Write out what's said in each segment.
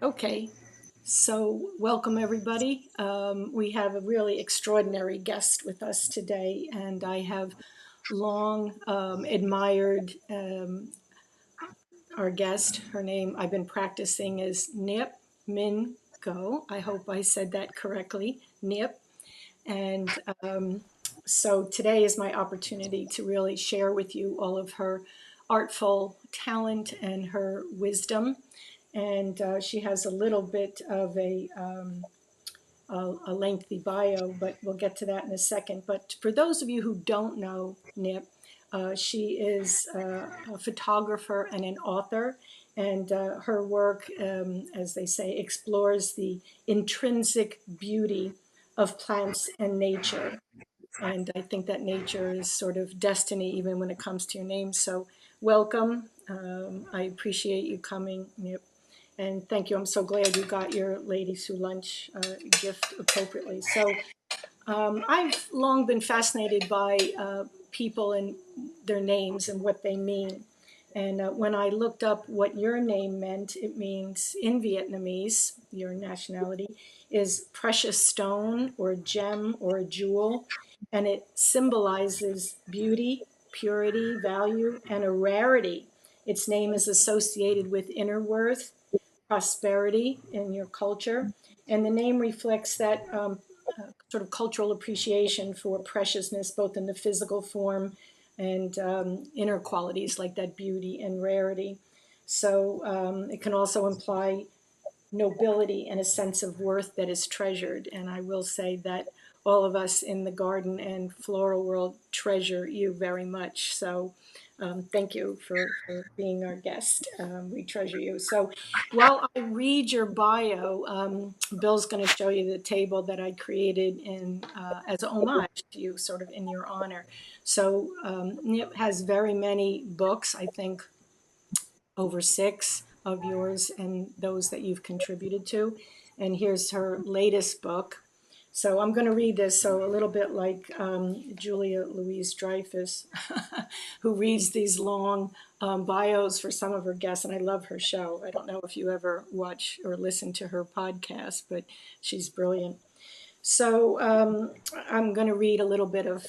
Okay, so welcome everybody. We have a really extraordinary guest with us today, and I have long admired our guest. Her name I've been practicing is Ngoc Minh Ngo. I hope I said that correctly, Nip. And so today is my opportunity to really share with you all of her artful talent and her wisdom. And she has a little bit of a lengthy bio, but we'll get to that in a second. But for those of you who don't know Nip, she is a photographer and an author, and her work, as they say, explores the intrinsic beauty of plants and nature. And I think that nature is sort of destiny, even when it comes to your name. So, welcome. I appreciate you coming, Nip. And thank you. I'm so glad you got your Ladies Who Lunch gift appropriately. So, I've long been fascinated by people and their names and what they mean. And when I looked up what your name meant, it means in Vietnamese, your nationality, is precious stone or gem or a jewel. And it symbolizes beauty, purity, value, and a rarity. Its name is associated with inner worth, prosperity in your culture. And the name reflects that sort of cultural appreciation for preciousness, both in the physical form and inner qualities like that beauty and rarity. So it can also imply nobility and a sense of worth that is treasured. And I will say that all of us in the garden and floral world treasure you very much. So thank you for being our guest. We treasure you. So while I read your bio, Bill's going to show you the table that I created as a homage to you, sort of in your honor. So Nip has very many books, I think over six of yours and those that you've contributed to. And here's her latest book. So I'm going to read this. So a little bit like Julia Louise Dreyfus, who reads these long bios for some of her guests. And I love her show. I don't know if you ever watch or listen to her podcast, but she's brilliant. So I'm going to read a little bit of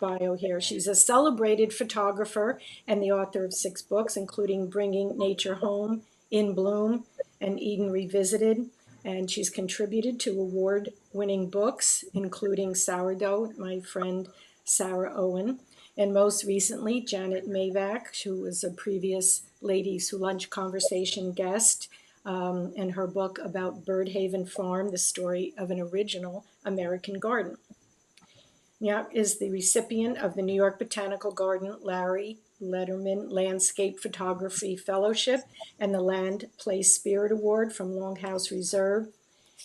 bio here. She's a celebrated photographer and the author of six books, including Bringing Nature Home, In Bloom, and Eden Revisited. And she's contributed to award-winning books, including Sourdough, my friend Sarah Owen, and most recently, Janet Mavak, who was a previous Ladies Who Lunch conversation guest, and her book about Birdhaven Farm, the story of an original American garden. Ngoc is the recipient of the New York Botanical Garden Larry Letterman Landscape Photography Fellowship and the Land Place Spirit Award from Longhouse Reserve.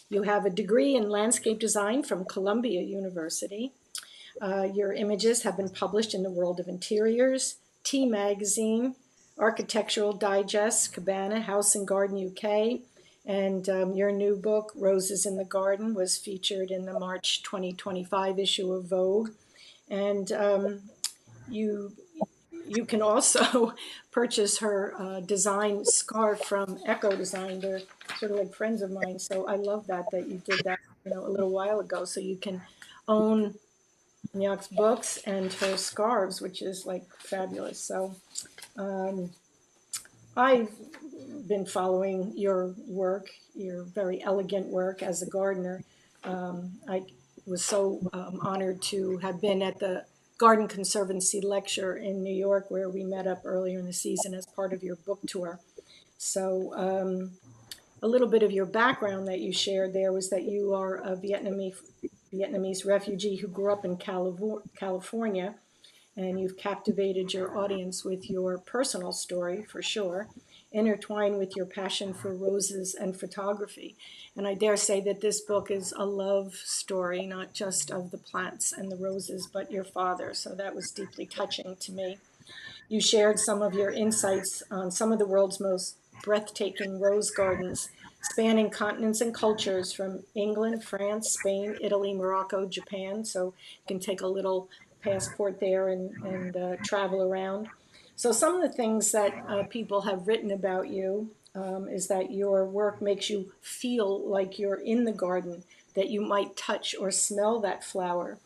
You have a degree in landscape design from Columbia University. Your images have been published in the World of Interiors, Tea Magazine, Architectural Digest, Cabana, House and Garden UK, and your new book, Roses in the Garden, was featured in the March 2025 issue of Vogue. And you you can also purchase her design scarf from Echo Design. They're sort of like friends of mine, so I love that you did that, a little while ago. So you can own Nyak's books and her scarves, which is like fabulous. So I've been following your work, your very elegant work as a gardener. I was so honored to have been at the Garden Conservancy lecture in New York, where we met up earlier in the season as part of your book tour. So a little bit of your background that you shared there was that you are a Vietnamese refugee who grew up in California, and you've captivated your audience with your personal story for sure, intertwined with your passion for roses and photography. And I dare say that this book is a love story, not just of the plants and the roses, but your father. So that was deeply touching to me. You shared some of your insights on some of the world's most breathtaking rose gardens, spanning continents and cultures from England, France, Spain, Italy, Morocco, Japan. So you can take a little passport there and travel around. So some of the things that people have written about you is that your work makes you feel like you're in the garden, that you might touch or smell that flower.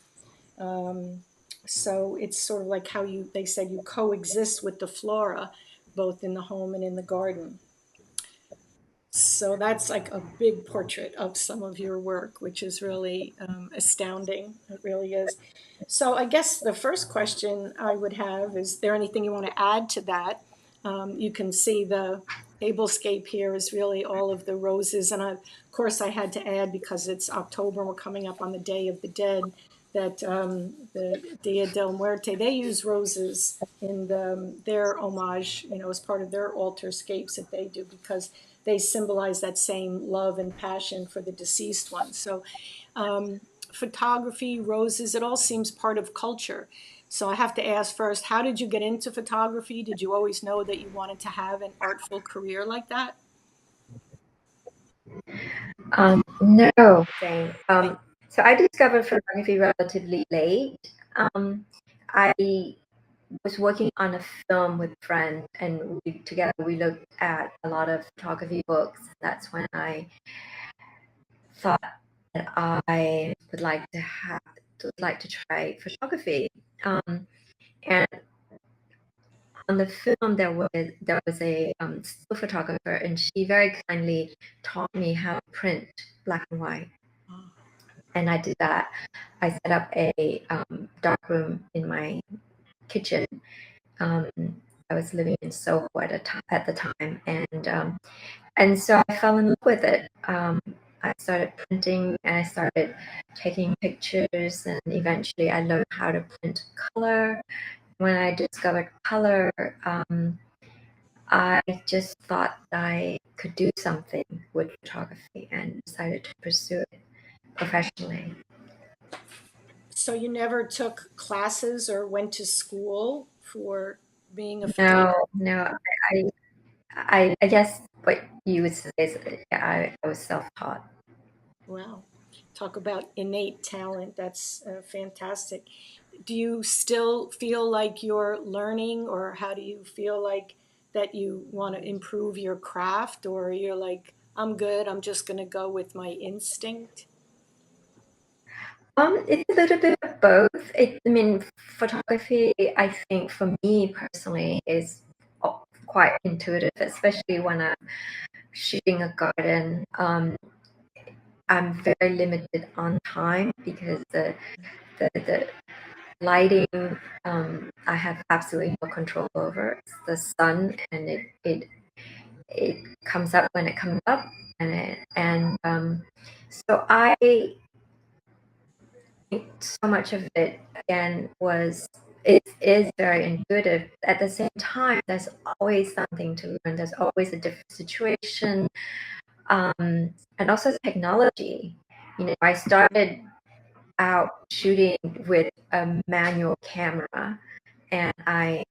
Um, so it's sort of like how they said you coexist with the flora, both in the home and in the garden. So that's like a big portrait of some of your work, which is really astounding. It really is. So I guess the first question I would have is there anything you want to add to that? You can see the tablescape here is really all of the roses. And of course, I had to add because it's October and we're coming up on the Day of the Dead that the Dia del Muerte, they use roses in their homage, as part of their altar scapes that they do because they symbolize that same love and passion for the deceased one. So, photography, roses, it all seems part of culture. So I have to ask first, how did you get into photography? Did you always know that you wanted to have an artful career like that? No, Jane. So I discovered photography relatively late. I was working on a film with friends, and together we looked at a lot of photography books. That's when I thought that I would like to try photography. And on the film, there was a still photographer, and she very kindly taught me how to print black and white. And I did that. I set up a dark room in my kitchen. Um, I was living in Soho at the time, and so I fell in love with it. I started printing and I started taking pictures, and eventually I learned how to print color. When I discovered color, I just thought I could do something with photography and decided to pursue it professionally. So you never took classes or went to school for being a photographer? No, I guess what you would say is I was self-taught. Wow. Talk about innate talent. That's fantastic. Do you still feel like you're learning, or how do you feel like that you want to improve your craft, or you're like, I'm good, I'm just going to go with my instinct? It's a little bit of both. I mean, photography, I think for me personally is quite intuitive, especially when I'm shooting a garden. I'm very limited on time because the lighting, I have absolutely no control over. It's the sun, and it comes up when it comes up, and so I think so much of it again was it is very intuitive. At the same time, there's always something to learn. There's always a different situation, and also technology. I started out shooting with a manual camera, and I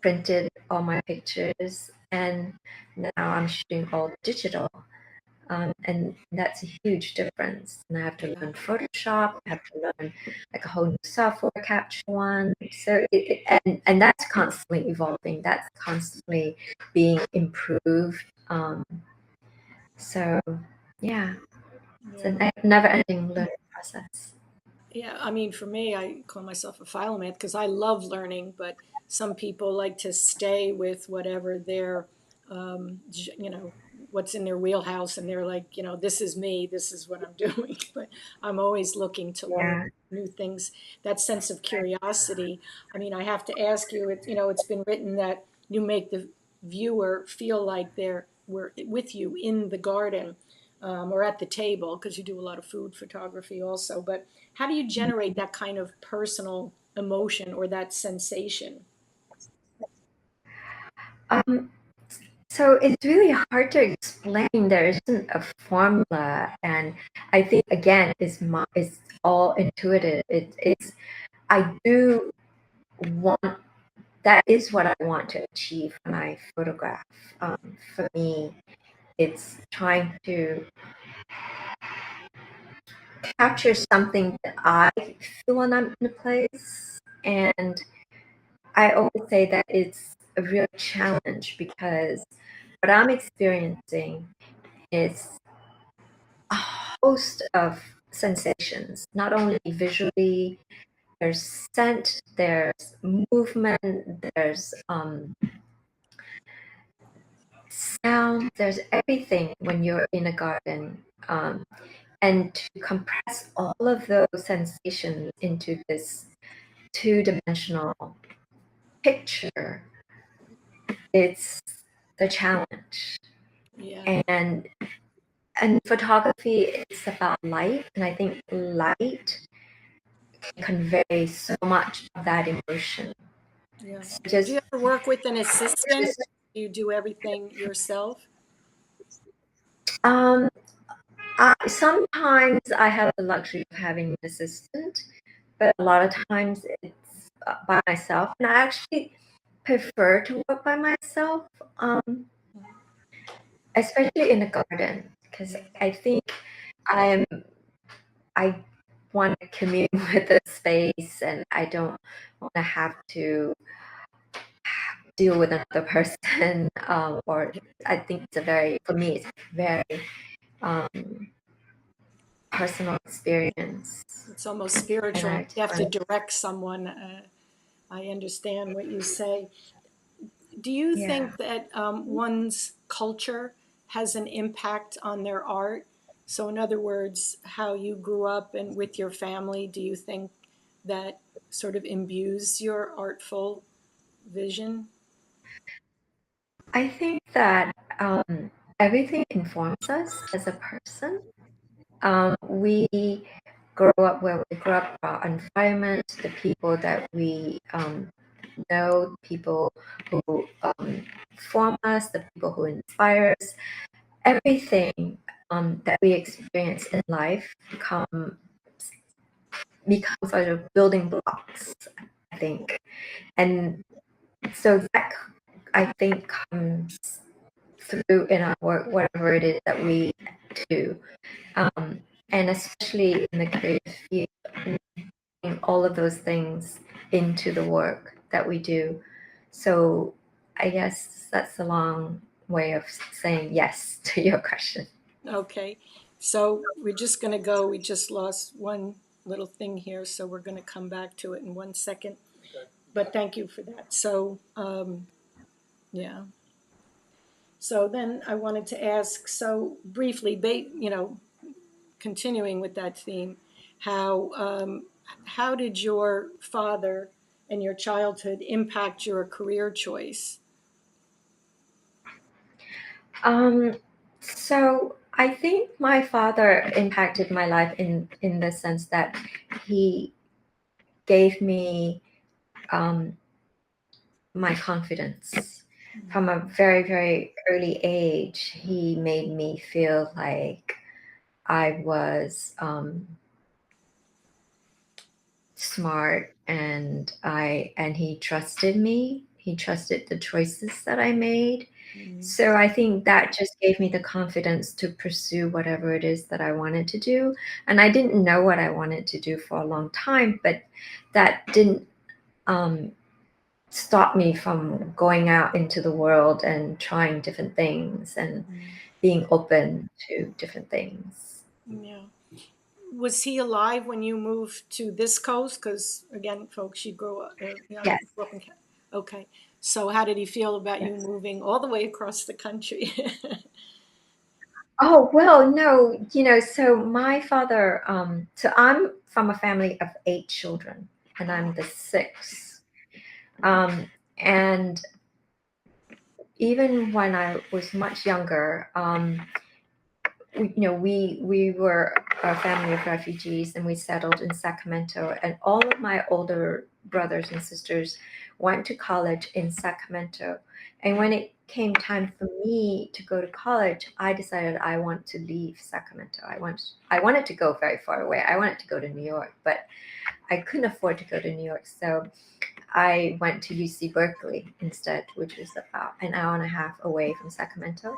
printed all my pictures, and now I'm shooting all digital. And that's a huge difference. And I have to Yeah. learn Photoshop. I have to learn like a whole new software capture one. So and that's constantly evolving. That's constantly being improved. So yeah, it's Yeah. a never-ending learning process. Yeah, I mean, for me, I call myself a philomath because I love learning, but some people like to stay with whatever their, what's in their wheelhouse, and they're like, this is me, this is what I'm doing. But I'm always looking to learn Yeah. new things. That sense of curiosity. I mean, I have to ask you, it's been written that you make the viewer feel like we're with you in the garden, or at the table, because you do a lot of food photography also. But how do you generate that kind of personal emotion or that sensation? Um, so it's really hard to explain. There isn't a formula, and I think again, it's all intuitive. It's I do want that is what I want to achieve when I photograph. For me, it's trying to capture something that I feel when I'm in a place, and I always say that it's a real challenge because what I'm experiencing is a host of sensations, not only visually, there's scent, there's movement, there's sound, there's everything when you're in a garden. And to compress all of those sensations into this two-dimensional picture, it's the challenge. Yeah. And photography is about light, and I think light can convey so much of that emotion. Yeah. So Do just you ever work with an assistant? Do you do everything yourself? um, sometimes I have the luxury of having an assistant, but a lot of times it's by myself, and I actually prefer to work by myself, especially in a garden, because Yeah. I think I'm I want to commune with the space, and I don't want to have to deal with another person. Or I think it's for me, it's a very um, personal experience, It's almost and spiritual. I You just have to want direct someone. I understand what you say. Do you yeah. think that one's culture has an impact on their art? So, in other words, how you grew up and with your family, do you think that sort of imbues your artful vision? I think that everything informs us as a person. We grow up where we grow up, our environment, the people that we know, people who form us, the people who inspire us, everything that we experience in life becomes sort of building blocks, I think. And so that, I think, comes through in our work, whatever it is that we do. And especially in the creative field, bring all of those things into the work that we do. So I guess that's a long way of saying yes to your question. Okay, so we're just going to go. We just lost one little thing here, so we're going to come back to it in 1 second. But thank you for that. So, yeah. So then I wanted to ask, so briefly, continuing with that theme, how did your father and your childhood impact your career choice? Um, so I think my father impacted my life in the sense that he gave me my confidence. From a very, very early age, he made me feel like I was smart, and he trusted me. He trusted the choices that I made. Mm. So I think that just gave me the confidence to pursue whatever it is that I wanted to do. And I didn't know what I wanted to do for a long time, but that didn't um, stop me from going out into the world and trying different things and Mm. being open to different things. Yeah. Was he alive when you moved to this coast? Because again, folks, you grew up, Yes, grew up in. Okay, so how did he feel about you yes. moving all the way across the country? Oh, well, no, so my father, so I'm from a family of 8 children, and I'm the sixth. And even when I was much younger, we were a family of refugees, and we settled in Sacramento, and all of my older brothers and sisters went to college in Sacramento. And when it came time for me to go to college, I decided I want to leave Sacramento. I wanted to go very far away. I wanted to go to New York, but I couldn't afford to go to New York. So I went to UC Berkeley instead, which is about an hour and a half away from Sacramento.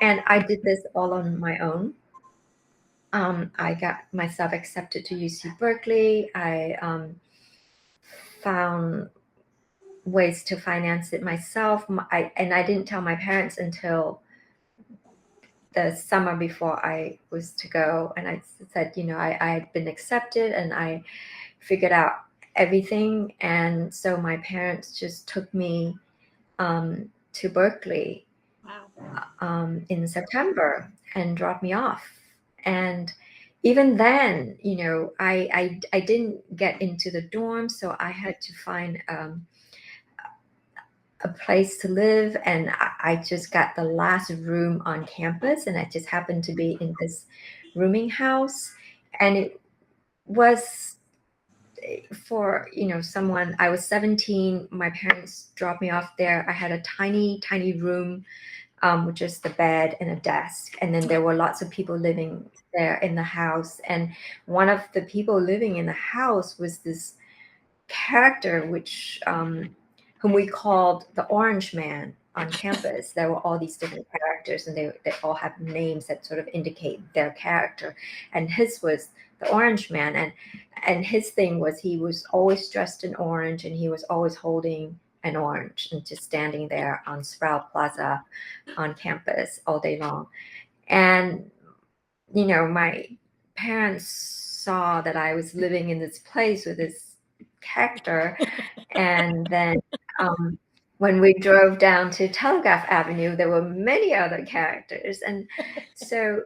And I did this all on my own. I got myself accepted to UC Berkeley. I found ways to finance it myself. And I didn't tell my parents until the summer before I was to go. And I said, I had been accepted and I figured out everything. And so my parents just took me to Berkeley Wow. in September and dropped me off. And even then, I didn't get into the dorm, so I had to find a place to live, and I just got the last room on campus, and I just happened to be in this rooming house, and it was for someone. I was 17. My parents dropped me off there. I had a tiny room with just the bed and a desk. And then there were lots of people living there in the house. And one of the people living in the house was this character, whom we called the Orange Man on campus. There were all these different characters, and they all have names that sort of indicate their character. And his was the Orange Man, and his thing was he was always dressed in orange, and he was always holding an orange and just standing there on Sprout Plaza on campus all day long. And my parents saw that I was living in this place with this character, and then when we drove down to Telegraph Avenue, there were many other characters. And so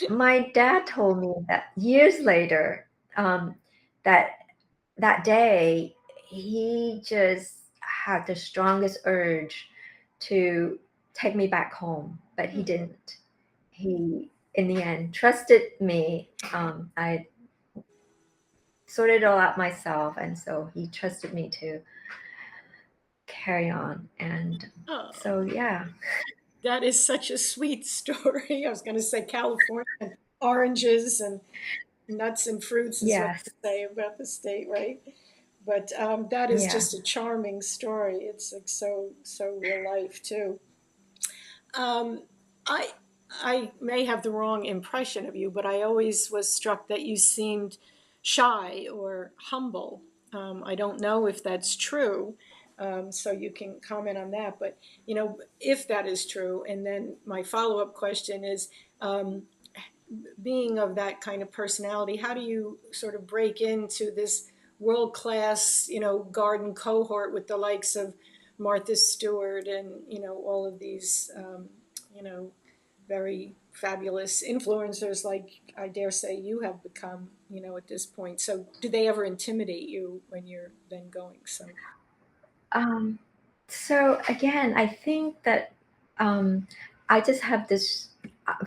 my dad told me that years later, that that day, he just had the strongest urge to take me back home, but he didn't. He, in the end, trusted me. I sorted it all out myself, and so he trusted me to carry on. And Oh, so, yeah. that is such a sweet story. I was going to say California and oranges and nuts and fruits is what Yes. they say about the state, right? But that is Yeah. just a charming story. It's like so real life too. Um, I I may have the wrong impression of you, but I always was struck that you seemed shy or humble. I don't know if that's true, so you can comment on that. But if that is true, and then my follow-up question is, um, being of that kind of personality, how do you sort of break into this world-class, garden cohort with the likes of Martha Stewart and all of these, you know, very fabulous influencers like I dare say you have become, at this point. So do they ever intimidate you when you're then going? So Um, so again, I think that I just have this.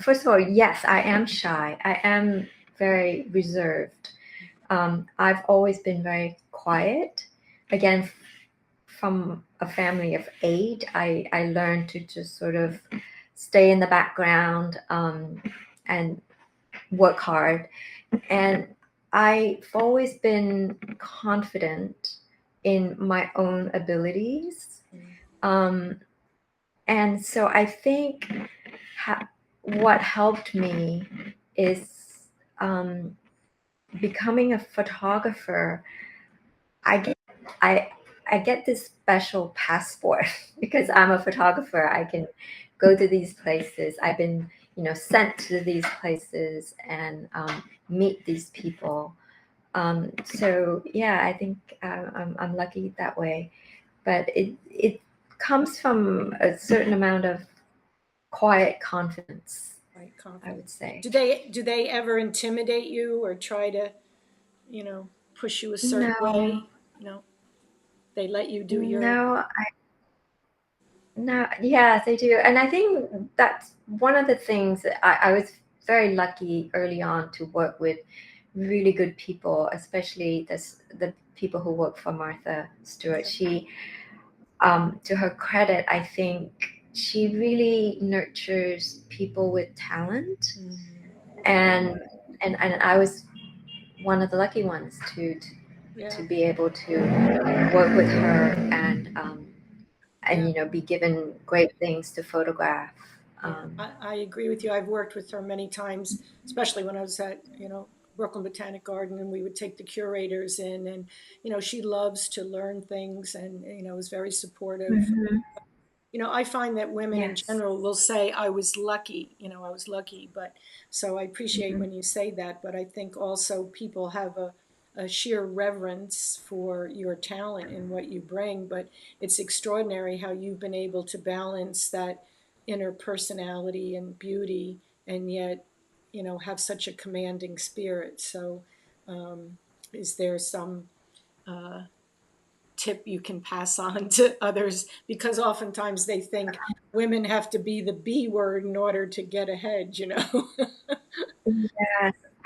First of all, yes, I am shy. I am very reserved. I've always been very quiet. Again, from a family of 8, I learned to just sort of stay in the background and work hard. And I've always been confident in my own abilities. Um, and so I think what helped me is becoming a photographer. I get I I get this special passport because I'm a photographer. I can go to these places. I've been sent to these places and meet these people. So yeah, I think I'm lucky that way. But it comes from a certain amount of quiet confidence, quite I confident. would say. Do they ever intimidate you or try to, push you a certain No, way? They let you do your. no, no, yeah, they do. And I think that's one of the things that I was very lucky early on to work with really good people, especially the people who work for Martha Stewart. She, to her credit, I think she really nurtures people with talent. And and I was one of the lucky ones to Yeah. be able to work with her and Yeah. be given great things to photograph. Yeah, I agree with you. I've worked with her many times, especially when I was at, Brooklyn Botanic Garden, and we would take the curators in, and she loves to learn things, and is very supportive. Mhm. I find that women in Yes. general will say, I was lucky, I was lucky. But so I appreciate Mhm. when you say that. But I think also people have a sheer reverence for your talent and what you bring. But it's extraordinary how you've been able to balance that inner personality and beauty, and yet, have such a commanding spirit. So, is there some uh, tip you can pass on to others, because oftentimes they think women have to be the B word in order to get ahead. Yes,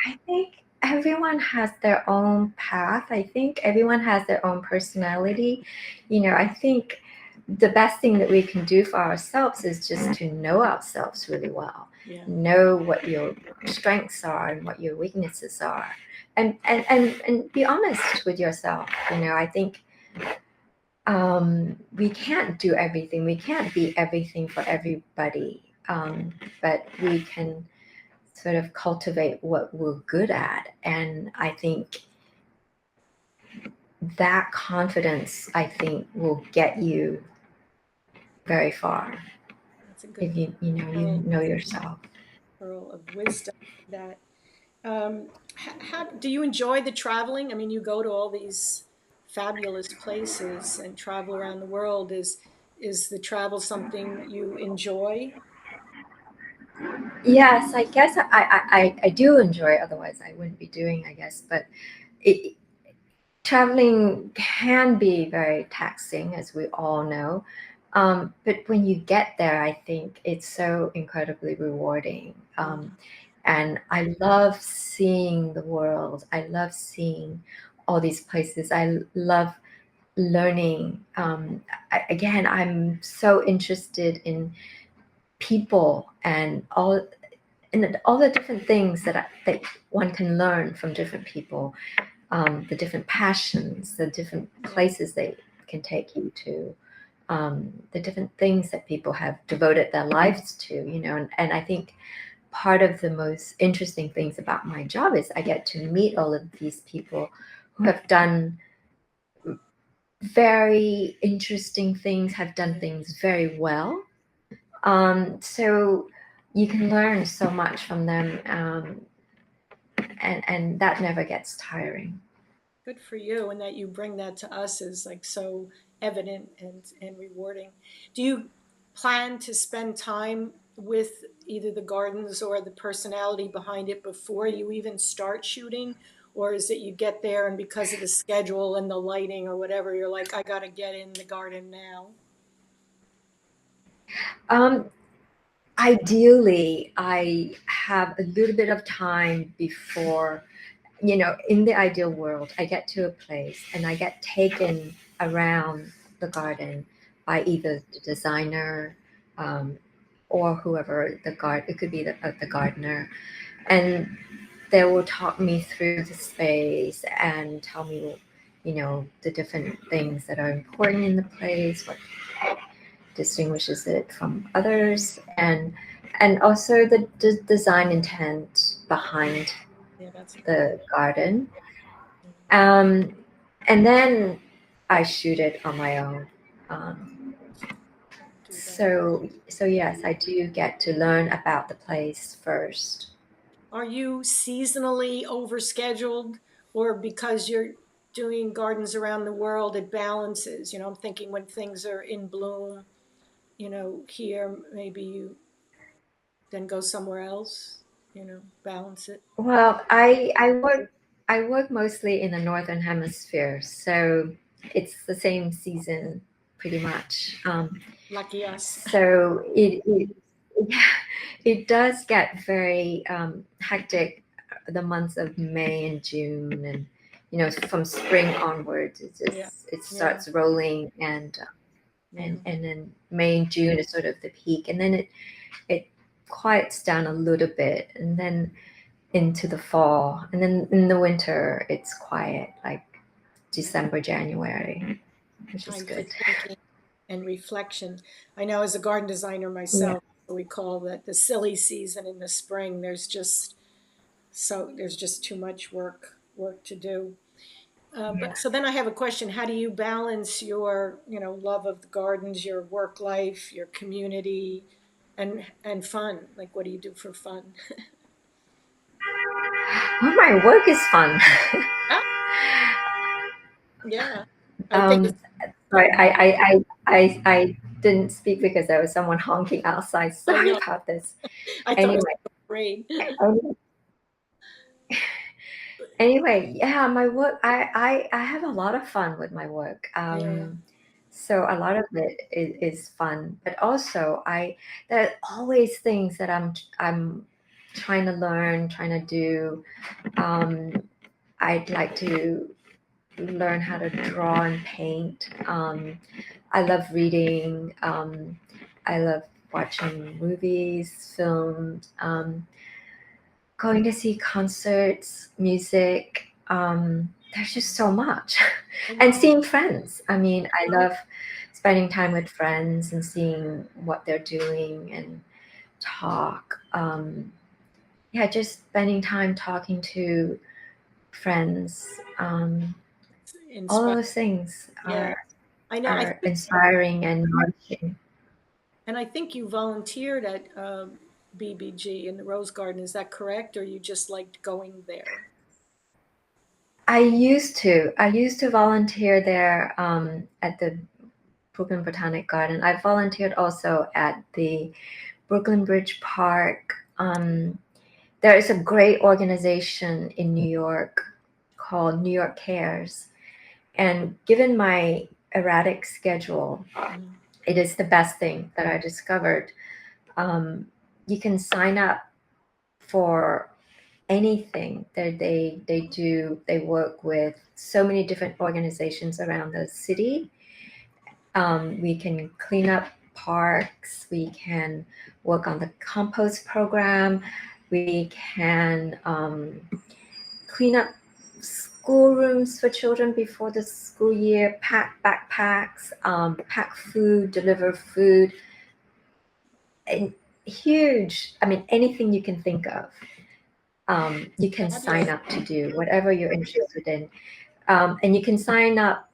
I think everyone has their own path. I think everyone has their own personality. I think the best thing that we can do for ourselves is just to know ourselves really well, Yeah. know what your strengths are and what your weaknesses are, and be honest with yourself. I think we can't do everything. We can't be everything for everybody, but we can sort of cultivate what we're good at. And I think that confidence, I think, will get you very far That's a good if you know yourself. pearl of wisdom. That how do you enjoy the traveling? I mean, you go to all these fabulous places and travel around the world. Is the travel something you enjoy? Yes, I guess I do enjoy it. Otherwise, I wouldn't be doing, I guess. But it, traveling can be very taxing, as we all know. But when you get there, I think it's so incredibly rewarding. And I love seeing the world. I love seeing all these places. I love learning. Again, I'm so interested in people and all the different things that one can learn from different people, the different passions, the different Yeah. places they can take you to, the different things that people have devoted their lives to, and I think part of the most interesting things about my job is I get to meet all of these people who have done very interesting things, have done things very well. So you can learn so much from them, and that never gets tiring. Good for you, and that you bring that to us is like so evident and rewarding. Do you plan to spend time with either the gardens or the personality behind it before you even start shooting? Or is it you get there and because of the schedule and the lighting or whatever, you're like, I got to get in the garden now? Um, Ideally, I have a little bit of time before, in the ideal world, I get to a place and I get taken around the garden by either the designer, um, or whoever it could be the gardener, and they will talk me through the space and tell me, the different things that are important in the place, what distinguishes it from others, and also the design intent behind Yeah, that's a good the garden. one. um, and then I shoot it on my own. Do that. So yes, I do get to learn about the place first. Are you seasonally overscheduled, or because you're doing gardens around the world, it balances? I'm thinking when things are in bloom, here, maybe you then go somewhere else, balance it. Well, I work mostly in the northern hemisphere, so it's the same season pretty much. Lucky us. So it does get very hectic the months of May and June, and from spring onwards, Yeah, it yeah, starts rolling, yeah. and then May and June is sort of the peak, and then it quiets down a little bit, and then into the fall, and then in the winter it's quiet, like December, January, which is Time for good. thinking and reflection. I know as a garden designer Yeah. myself, we call that the silly season in the spring. There's just So there's just too much work to do. Yeah. But so then I have a question: how do you balance your, love of the gardens, your work life, your community, and fun? Like, what do you do for fun? Well, my work is fun. Ah, yeah, I think it's. um, sorry, I didn't speak because there was someone honking outside. Oh Sorry no, about this. I thought it was Anyway, great. um, yeah, my work. I have a lot of fun with my work. Yeah, So a lot of it is fun, but also there are always things that I'm trying to learn, trying to do. Um, I'd like to learn how to draw and paint. I love reading. I love watching movies, films, going to see concerts, music. There's just so much. And wow. seeing friends. I mean, I love spending time with friends and seeing what they're doing and talk. Yeah, just spending time talking to friends. All of Inspired. those things Yeah, I know. are inspiring and nourishing. And I think you volunteered at BBG in the Rose Garden. Is that correct, or you just liked going there? I used to volunteer there at the Brooklyn Botanic Garden. I volunteered also at the Brooklyn Bridge Park. There is a great organization in New York called New York Cares. And given my erratic schedule, Mhm. it is the best thing that I discovered. Um, you can sign up for anything that they work with so many different organizations around the city. We can clean up parks, we can work on the compost program, we can clean up schoolrooms for children before the school year, pack backpacks, pack food, deliver food, and huge, I mean, anything you can think of. You can sign Fabulous. up to do whatever you're interested in. And you can sign up,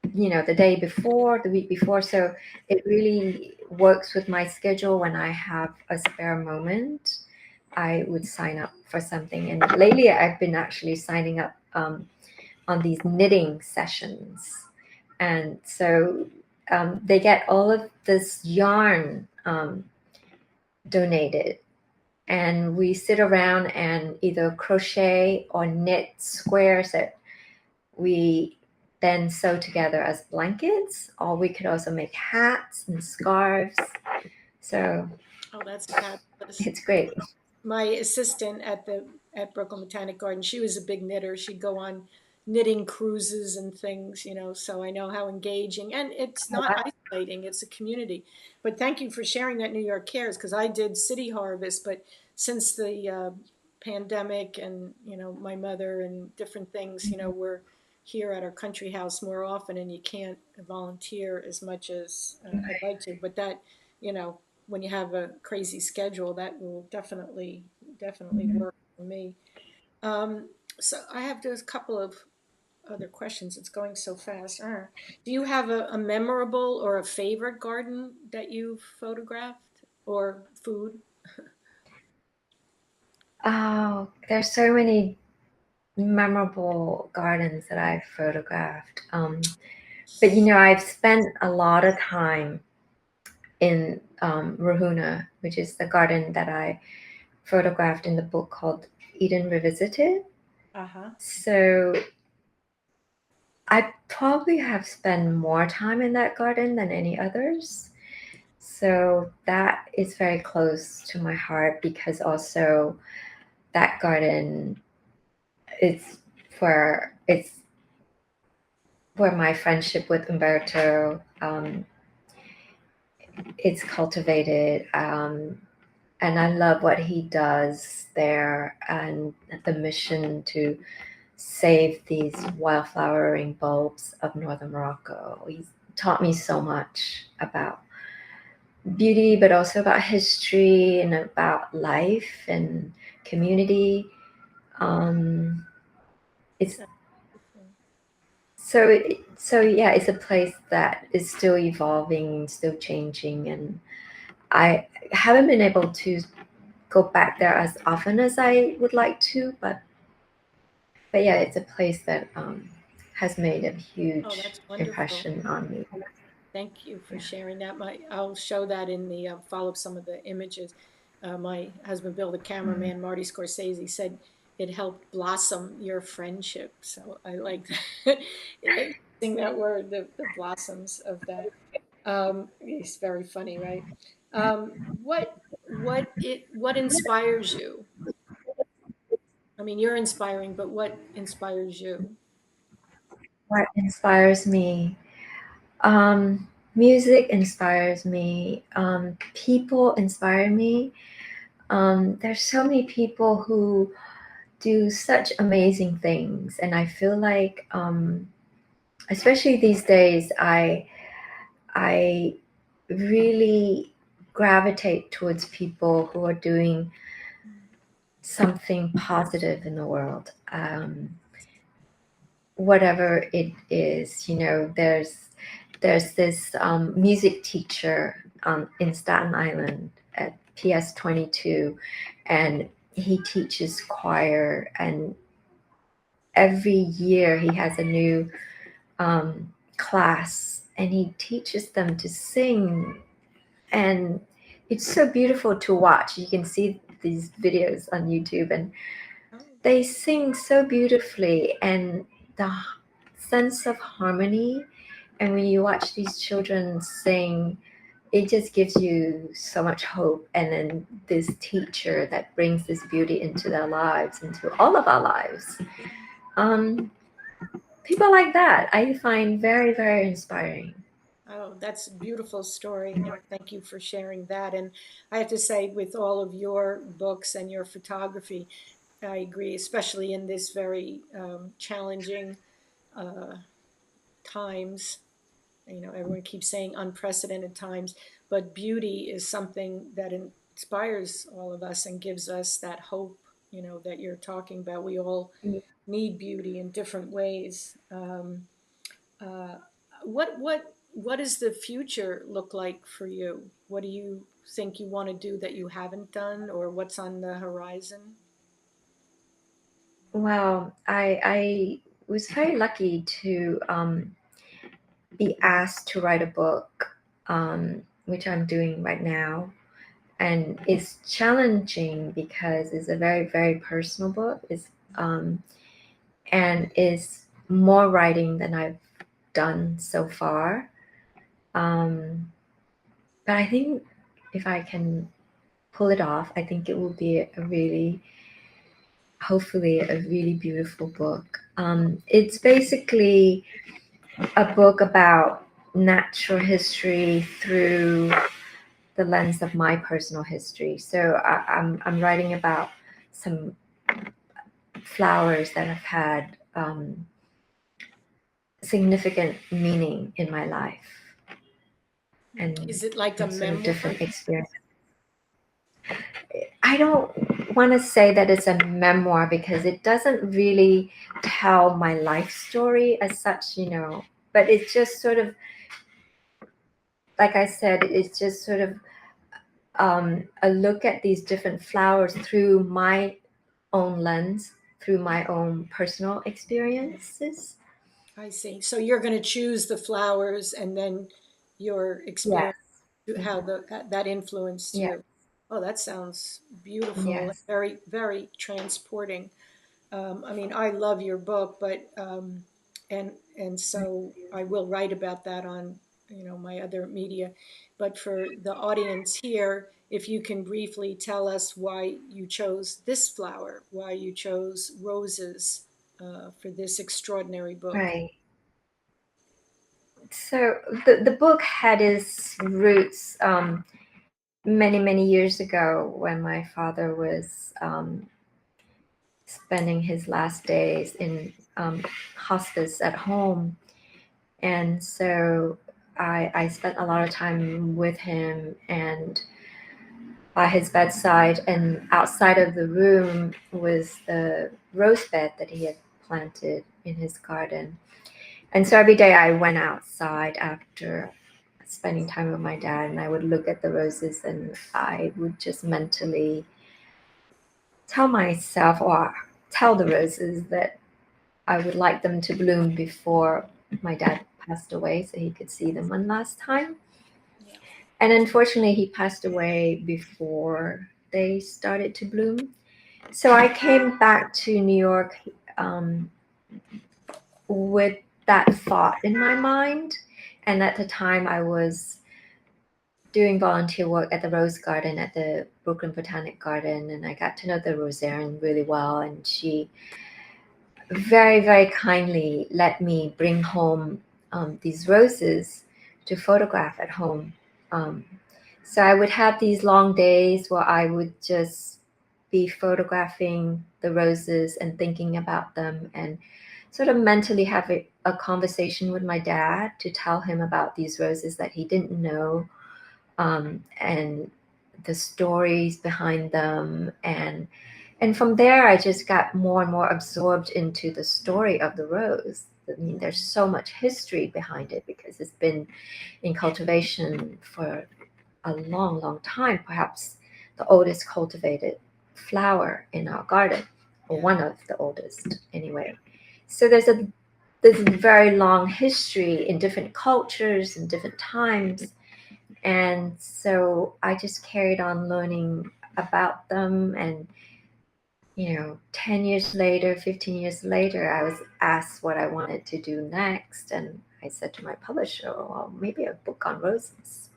the day before, the week before. So it really works with my schedule. When I have a spare moment, I would sign up for something. And lately, I've been actually signing up on these knitting sessions. And so they get all of this yarn donated, and we sit around and either crochet or knit squares that we then sew together as blankets, or we could also make hats and scarves. So Oh, that's fabulous. it's great. My assistant at Brooklyn Botanic Garden, she was a big knitter. She'd go on knitting cruises and things, so I know how engaging, and it's not isolating, it's a community. But thank you for sharing that New York Cares, because I did City Harvest, but since the pandemic and, my mother and different things, we're here at our country house more often, and you can't volunteer as much as I'd like to. But that, you know, when you have a crazy schedule, that will definitely work for me. Um, so I have just a couple of other questions. It's going so fast. Do you have a memorable or a favorite garden that you've photographed, or food? Oh, there's so many memorable gardens that I've photographed. But I've spent a lot of time in Ruhuna, which is the garden that I photographed in the book called Eden Revisited. Uh-huh. So I probably have spent more time in that garden than any others. So that is very close to my heart, because also that garden is it's where my friendship with Umberto it's cultivated. And I love what he does there, and the mission to save these wildflowering bulbs of northern Morocco. He's taught me so much about beauty, but also about history and about life and community. It's so yeah, it's a place that is still evolving, still changing, and I haven't been able to go back there as often as I would like to, but yeah, it's a place that has made a Oh, huge that's wonderful. impression on me. Thank you for Yeah. sharing that. I'll show that in the follow up some of the images. My husband, Bill, the Mm. cameraman, Marty Scorsese, said it helped blossom your friendship. So I like that. Using that word, the blossoms of that. It's very funny, right? What inspires you? I mean, you're inspiring, but what inspires you? What inspires me? Music inspires me. People inspire me. There's so many people who do such amazing things, and I feel like, especially these days, I really gravitate towards people who are doing something positive in the world. Whatever it is, there's this music teacher in Staten Island at PS 22, and he teaches choir, and every year he has a new class, and he teaches them to sing, and it's so beautiful to watch. You can see these videos on YouTube, and Oh, they sing so beautifully, and the sense of harmony. And when you watch these children sing, it just gives you so much hope. And then this teacher that brings this beauty into their lives, into all of our lives. Um, People like that I find very, very inspiring. oh, that's a beautiful story. Thank you for sharing that. And I have to say, with all of your books and your photography, I agree, especially in this very challenging uh, times. Everyone keeps saying unprecedented times, but beauty is something that inspires all of us and gives us that hope, that you're talking about. We all need beauty in different ways. Uh, what does the future look like for you? What do you think you want to do that you haven't done, or what's on the horizon? Well, I was very lucky to be asked to write a book, which I'm doing right now. And it's challenging because it's a very, very personal book. And is more writing than I've done so far. But I think if I can pull it off, I think it will be hopefully, a really beautiful book. It's basically a book about natural history through the lens of my personal history. So I'm writing about some flowers that have had significant meaning in my life, Is it like a and sort of memoir? different experience. I don't want to say that it's a memoir because it doesn't really tell my life story as such, but it's just sort of, like I said, it's just sort of a look at these different flowers through my own lens, through my own personal experiences. I see. So you're going to choose the flowers, and then your Yes. experience, how that influenced Yeah. you. Oh, that sounds beautiful. Yes. Very, very transporting. I mean, I love your book, but and so I will write about that on my other media. But for the audience here, if you can briefly tell us why you chose this flower, why you chose roses for this extraordinary book. Right. So the book had its roots many, many years ago when my father was spending his last days in hospice at home. And so I spent a lot of time with him, and by his bedside, and outside of the room was the rose bed that he had planted in his garden. And so every day I went outside after spending time with my dad, and I would look at the roses, and I would just mentally tell myself or tell the roses that I would like them to bloom before my dad passed away so he could see them one last time. Yeah. And unfortunately, he passed away before they started to bloom. So I came back to New York um, with that thought in my mind. And at the time, I was doing volunteer work at the Rose Garden at the Brooklyn Botanic Garden, and I got to know the rosarian really well. And she very, very kindly let me bring home these roses to photograph at home. Um, so I would have these long days where I would just be photographing the roses and thinking about them, and sort of mentally have a conversation with my dad to tell him about these roses that he didn't know, and the stories behind them. And from there, I just got more and more absorbed into the story of the rose. I mean, there's so much history behind it because it's been in cultivation for a long, long time, perhaps the oldest cultivated flower in our garden, or Yeah. one of the oldest anyway. So there's a very long history in different cultures and different times. And so I just carried on learning about them. And 10 years later, 15 years later, I was asked what I wanted to do next. And I said to my publisher, well, maybe a book on roses.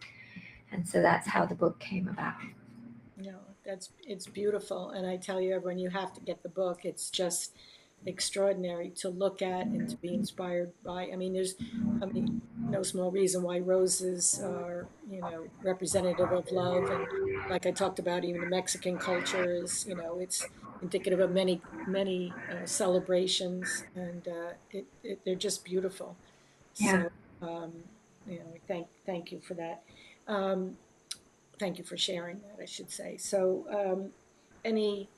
And so that's how the book came about. No, it's beautiful, and I tell you, everyone, you have to get the book. It's just extraordinary to look at and to be inspired by. I mean, I mean, no small reason why roses are, representative of love, and like I talked about, even the Mexican culture is, it's indicative of many, many celebrations, and they're just beautiful. Yeah. So, thank you for that. Um, Thank you for sharing that, I should say. So, any,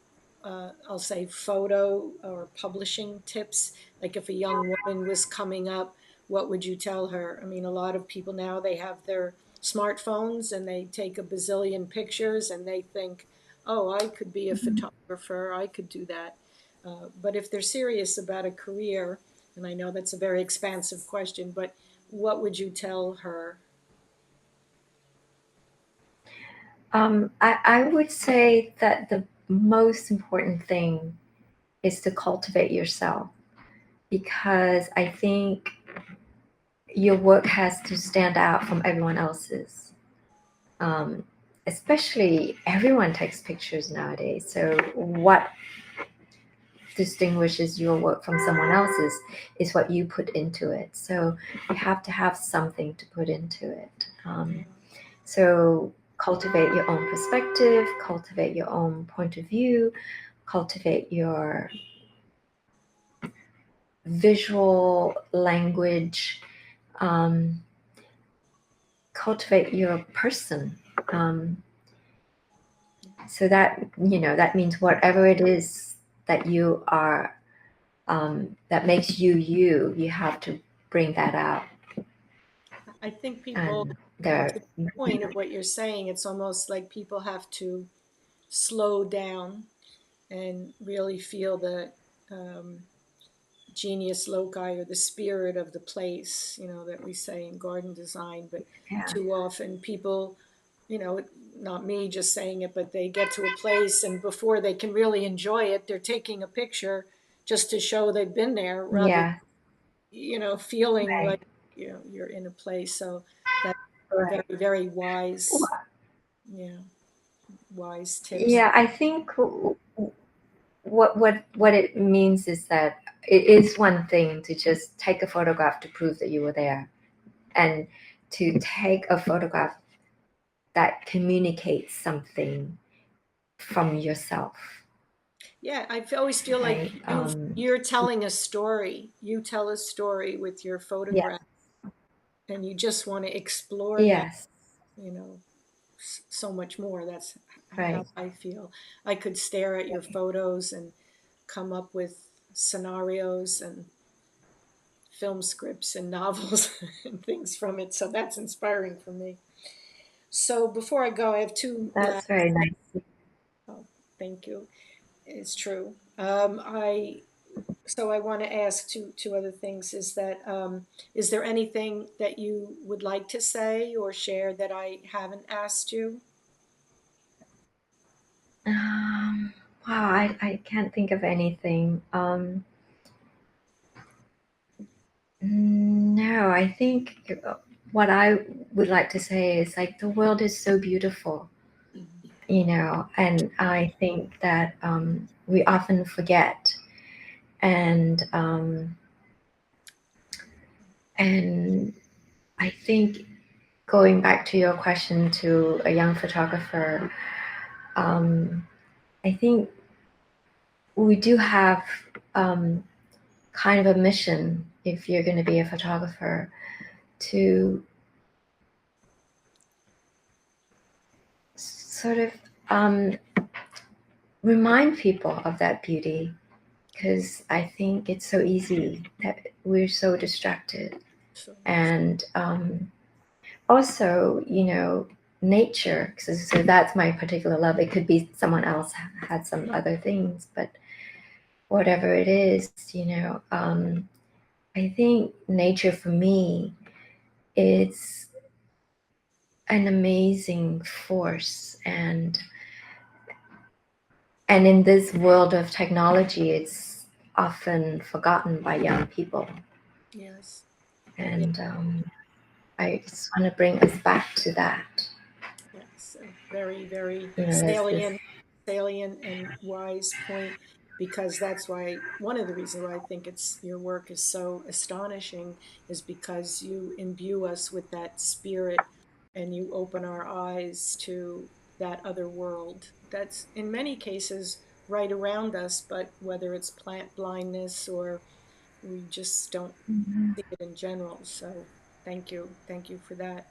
I'll say, photo or publishing tips? Like if a young woman was coming up, what would you tell her? I mean, a lot of people now, they have their smartphones and they take a bazillion pictures and they think, oh, I could be a photographer, I could do that. But if they're serious about a career, and I know that's a very expansive question, but what would you tell her? I would say that the most important thing is to cultivate yourself, because I think your work has to stand out from everyone else's. Um, Especially everyone takes pictures nowadays. So, what distinguishes your work from someone else's is what you put into it. So, you have to have something to put into it. So, cultivate your own perspective, cultivate your own point of view, cultivate your visual language, um, cultivate your person. Um, so that means whatever it is that you are, that makes you you, you have to bring that out. I think people, And to there, the point of what you're saying, it's almost like people have to slow down and really feel the um, genius loci or the spirit of the place, that we say in garden design. But yeah, too often people, not me just saying it, but they get to a place and before they can really enjoy it, they're taking a picture just to show they've been there rather, yeah, feeling right, like, you're in a place. So that's very, right. very wise, yeah, wise tips. Yeah, I think what it means is that it is one thing to just take a photograph to prove that you were there, and to take a photograph that communicates something from yourself, Yeah, I always feel like right? you're telling a story. You tell a story with your Yes, photograph, and you just want to explore that, yes, you know. so much more. That's how Right. I feel. I could stare at your photos and come up with scenarios and film scripts and novels and things from it. So that's inspiring for me. So before I go, I have two That's last. very nice. Oh, thank you. It's true. I want to ask two other things. Is there anything that you would like to say or share that I haven't asked you? Um, wow, I can't think of anything. No, I think what I would like to say is like the world is so beautiful, and I think that we often forget. And and I think going back to your question to a young photographer, I think we do have kind of a mission if you're going to be a photographer to sort of remind people of that beauty, because I think it's so easy that we're so distracted. So yes, And also, nature. So that's my particular love. It could be someone else had some other things, but whatever it is, I think nature for me is an amazing force, and in this world of technology, it's often forgotten by young people. yes, yeah, And I just want to bring us back to that. yes. A very, very There's this. salient and wise point, because that's why one of the reasons why I think it's your work is so astonishing is because you imbue us with that spirit and you open our eyes to that other world that's in many cases right around us, but whether it's plant blindness or we just don't Mhm. see it in general. So thank you for that.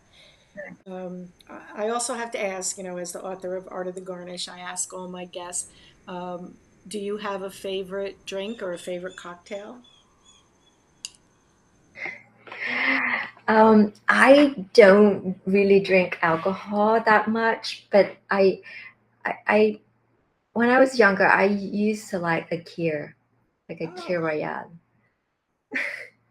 I also have to ask, as the author of Art of the Garnish, I ask all my guests, um, do you have a favorite drink or a favorite cocktail? I don't really drink alcohol that much, but I when I was younger, I used to like like a Oh, Kir Royale.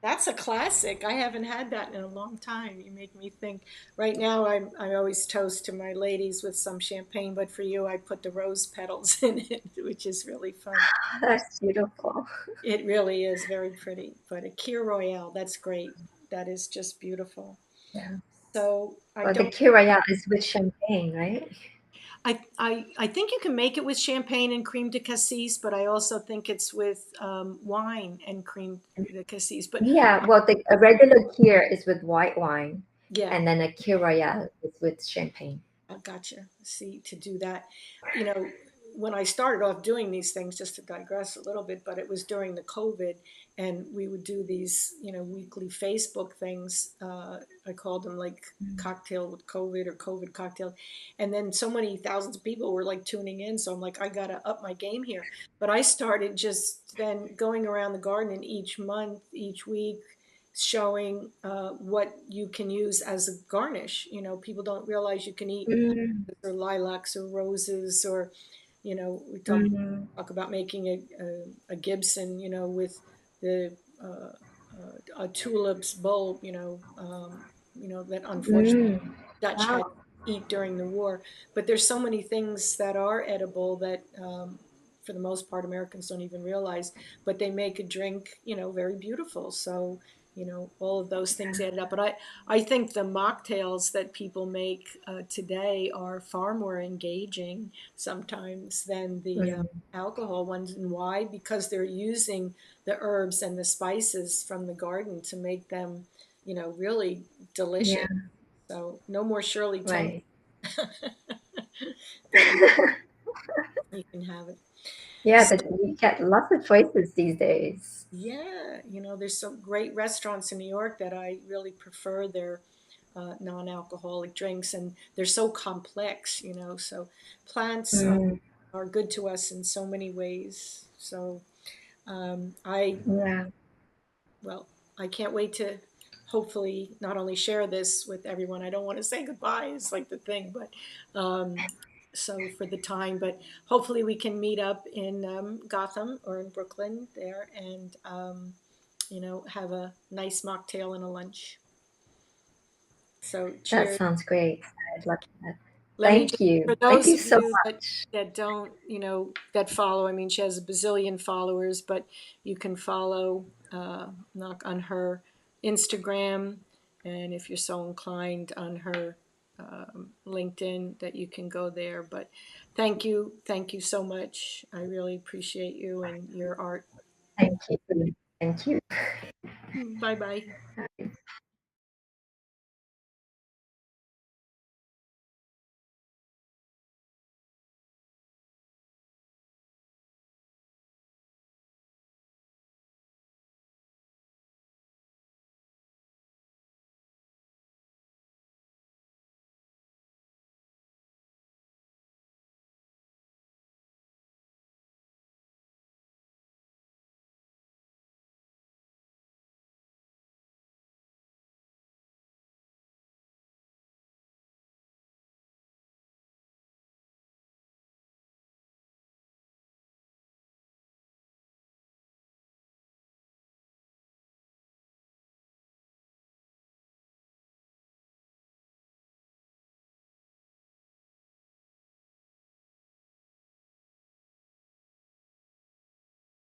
that's a classic. I haven't had that in a long time. You make me think. Right now, I always toast to my ladies with some champagne, but for you, I put the rose petals in it, which is really fun. That's beautiful. It really is very pretty. But a Kir Royale, that's great. That is just beautiful. Yeah. So I Well, the don't. Kir Royale is with champagne, right? I think you can make it with champagne and creme de cassis, but I also think it's with wine and creme de cassis. But Yeah. Well, a regular Kir is with white wine, yeah, and then a Kir Royale is with champagne. I gotcha. See, to do that, you know, when I started off doing these things, just to digress a little bit, but it was during the COVID, and we would do these, weekly Facebook things. I called them like cocktail with COVID or COVID cocktail, and then so many thousands of people were like tuning in. So I'm like, I gotta up my game here. But I started just then going around the garden, and each month, each week, showing what you can use as a garnish. People don't realize you can eat Mm, or lilacs or roses, or we mm, talk about making a Gibson, with the a tulips bulb, that unfortunately mm. Dutch Wow. had to eat during the war. But there's so many things that are edible that, for the most part, Americans don't even realize. But they make a drink, very beautiful. So, all of those things added up. But I think the mocktails that people make today are far more engaging sometimes than the Mm, alcohol ones. And why? Because they're using the herbs and the spices from the garden to make them, really delicious. yeah. So no more Shirley Temple Right. that you can have it. Yeah, So, but we get lots of choices these days. yeah, there's some great restaurants in New York that I really prefer their non-alcoholic drinks, and they're so complex, so plants Mm, are good to us in so many ways. So I yeah. well, I can't wait to hopefully not only share this with everyone. I don't want to say goodbye is like the thing, but so for the time, but hopefully we can meet up in Gotham or in Brooklyn there, and have a nice mocktail and a lunch. So That cheers. sounds great. I'd love that. Let me Thank just, you. for Thank those you of so you much. that don't, that follow, I mean, she has a bazillion followers, but you can follow Knock on her Instagram, and if you're so inclined, on her LinkedIn, that you can go there. But thank you so much. I really appreciate you and your art. Thank you. Thank you. Bye bye.